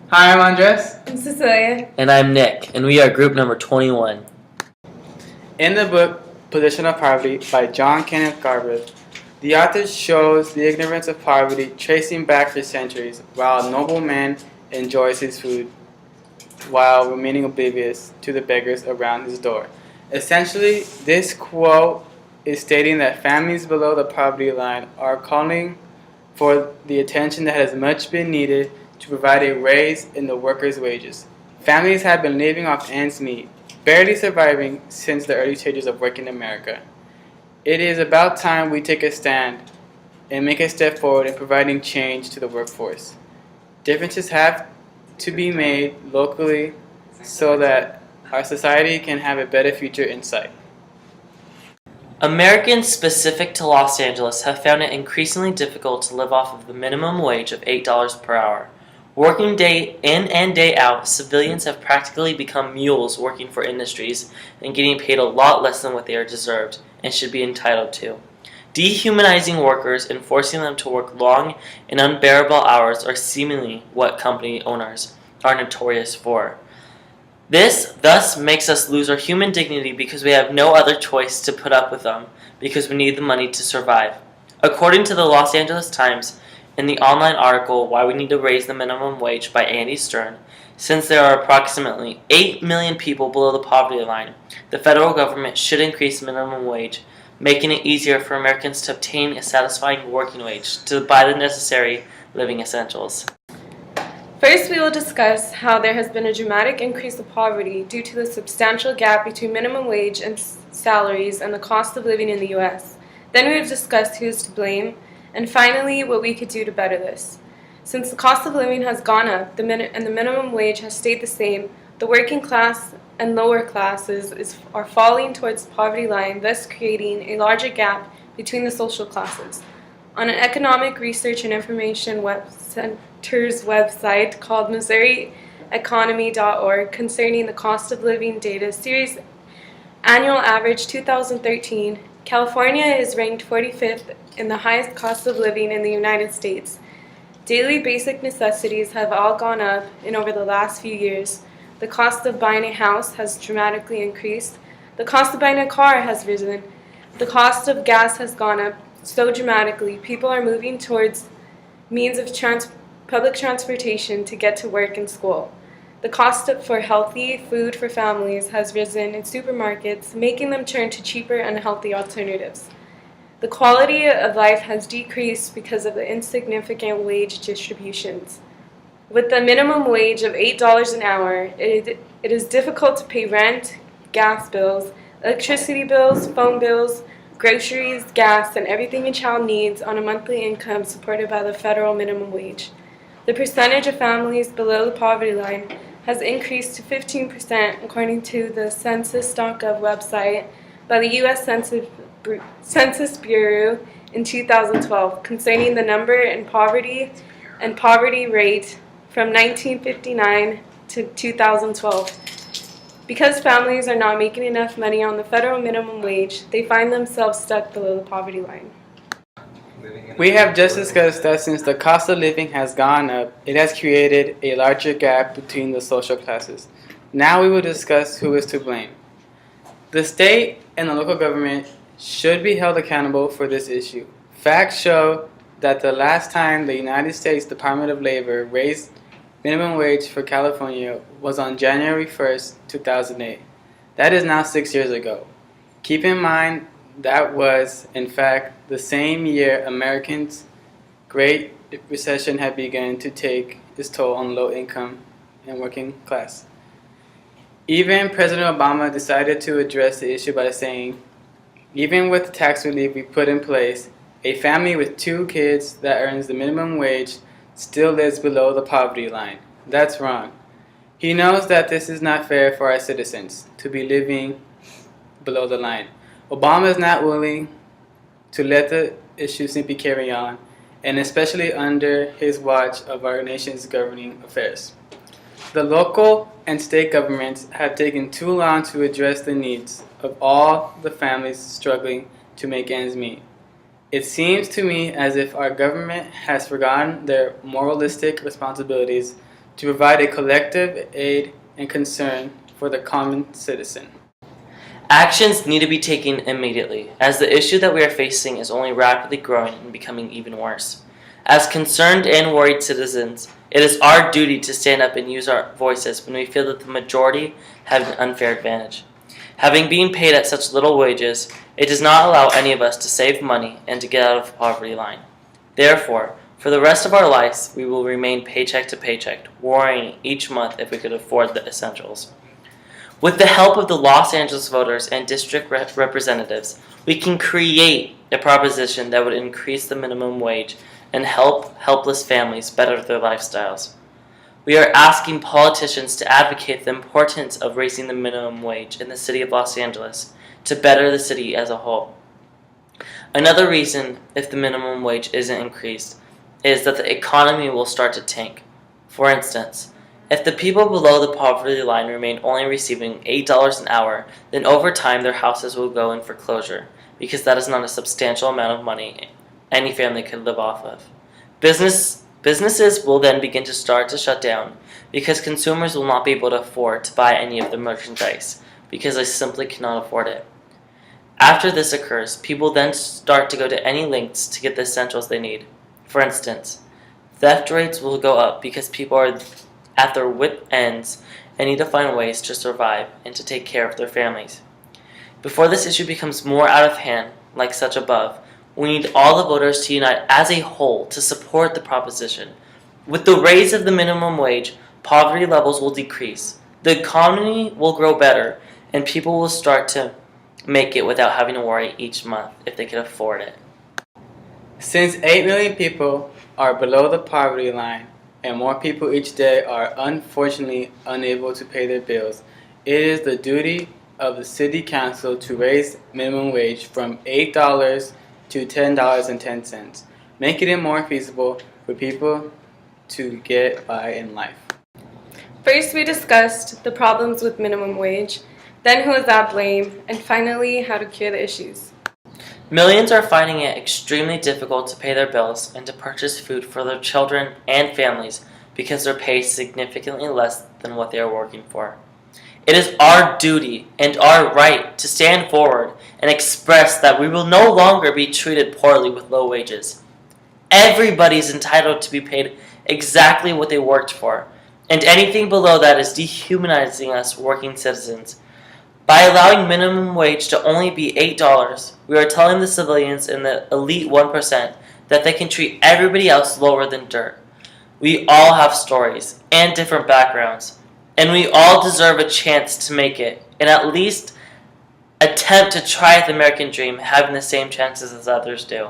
Hi, I'm Andres. I'm Cecilia. And I'm Nick, and we are group number 21. In the book Position of Poverty by John Kenneth Galbraith, the author shows the ignorance of poverty tracing back for centuries while a noble man enjoys his food while remaining oblivious to the beggars around his door. Essentially, this quote is stating that families below the poverty line are calling for the attention that has much been needed to provide a raise in the workers' wages. Families have been living off ends meet, barely surviving since the early stages of working America. It is about time we take a stand and make a step forward in providing change to the workforce. Differences have to be made locally so that our society can have a better future in sight. Americans specific to Los Angeles have found it increasingly difficult to live off of the minimum wage of $8 per hour. Working day in and day out, civilians have practically become mules working for industries and getting paid a lot less than what they are deserved and should be entitled to. Dehumanizing workers and forcing them to work long and unbearable hours are seemingly what company owners are notorious for. This thus makes us lose our human dignity because we have no other choice to put up with them because we need the money to survive. According to the Los Angeles Times, in the online article Why We Need to Raise the Minimum Wage by Andy Stern, since there are approximately 8 million people below the poverty line, the federal government should increase minimum wage, making it easier for Americans to obtain a satisfying working wage to buy the necessary living essentials. First, we will discuss how there has been a dramatic increase of poverty due to the substantial gap between minimum wage and salaries and the cost of living in the U.S. Then we will discuss who is to blame, and finally, what we could do to better this. Since the cost of living has gone up and the minimum wage has stayed the same, the working class and lower classes are falling towards the poverty line, thus creating a larger gap between the social classes. On an economic research and information center's website called MissouriEconomy.org concerning the cost of living data series annual average 2013, California is ranked 45th in the highest cost of living in the United States. Daily basic necessities have all gone up over the last few years. The cost of buying a house has dramatically increased. The cost of buying a car has risen. The cost of gas has gone up so dramatically. People are moving towards means of public transportation to get to work and school. The cost for healthy food for families has risen in supermarkets, making them turn to cheaper and healthy alternatives. The quality of life has decreased because of the insignificant wage distributions. With the minimum wage of $8 an hour, it is difficult to pay rent, gas bills, electricity bills, phone bills, groceries, gas, and everything a child needs on a monthly income supported by the federal minimum wage. The percentage of families below the poverty line has increased to 15% according to the Census.gov website by the U.S. Census Bureau in 2012 concerning the number in poverty and poverty rate from 1959 to 2012. Because families are not making enough money on the federal minimum wage, they find themselves stuck below the poverty line. We have just discussed that since the cost of living has gone up, it has created a larger gap between the social classes. Now we will discuss who is to blame. The state and the local government should be held accountable for this issue. Facts show that the last time the United States Department of Labor raised minimum wage for California was on January 1st, 2008. That is now 6 years ago. Keep in mind that was, in fact, the same year Americans' Great Recession had begun to take its toll on low income and working class. Even President Obama decided to address the issue by saying, even with the tax relief we put in place, a family with 2 kids that earns the minimum wage still lives below the poverty line. That's wrong. He knows that this is not fair for our citizens to be living below the line. Obama is not willing to let the issue simply carry on, and especially under his watch of our nation's governing affairs. The local and state governments have taken too long to address the needs of all the families struggling to make ends meet. It seems to me as if our government has forgotten their moralistic responsibilities to provide a collective aid and concern for the common citizen. Actions need to be taken immediately, as the issue that we are facing is only rapidly growing and becoming even worse. As concerned and worried citizens, it is our duty to stand up and use our voices when we feel that the majority have an unfair advantage. Having been paid at such little wages, it does not allow any of us to save money and to get out of the poverty line. Therefore, for the rest of our lives, we will remain paycheck to paycheck, worrying each month if we could afford the essentials. With the help of the Los Angeles voters and district representatives, we can create a proposition that would increase the minimum wage and help helpless families better their lifestyles. We are asking politicians to advocate the importance of raising the minimum wage in the city of Los Angeles to better the city as a whole. Another reason if the minimum wage isn't increased is that the economy will start to tank. For instance, if the people below the poverty line remain only receiving $8 an hour, then over time their houses will go in foreclosure, because that is not a substantial amount of money any family could live off of. Businesses will then begin to start to shut down, because consumers will not be able to afford to buy any of the merchandise, because they simply cannot afford it. After this occurs, people then start to go to any lengths to get the essentials they need. For instance, theft rates will go up because people are at their wit ends and need to find ways to survive and to take care of their families. Before this issue becomes more out of hand, like such above, we need all the voters to unite as a whole to support the proposition. With the raise of the minimum wage, poverty levels will decrease, the economy will grow better, and people will start to make it without having to worry each month if they can afford it. Since 8 million people are below the poverty line, and more people each day are unfortunately unable to pay their bills, it is the duty of the City Council to raise minimum wage from $8 to $10.10, making it more feasible for people to get by in life. First, we discussed the problems with minimum wage, then who is at blame, and finally, how to cure the issues. Millions are finding it extremely difficult to pay their bills and to purchase food for their children and families because their pay is significantly less than what they are working for. It is our duty and our right to stand forward and express that we will no longer be treated poorly with low wages. Everybody is entitled to be paid exactly what they worked for, and anything below that is dehumanizing us working citizens. By allowing minimum wage to only be $8, we are telling the civilians in the elite 1% that they can treat everybody else lower than dirt. We all have stories and different backgrounds, and we all deserve a chance to make it, and at least attempt to try the American dream having the same chances as others do.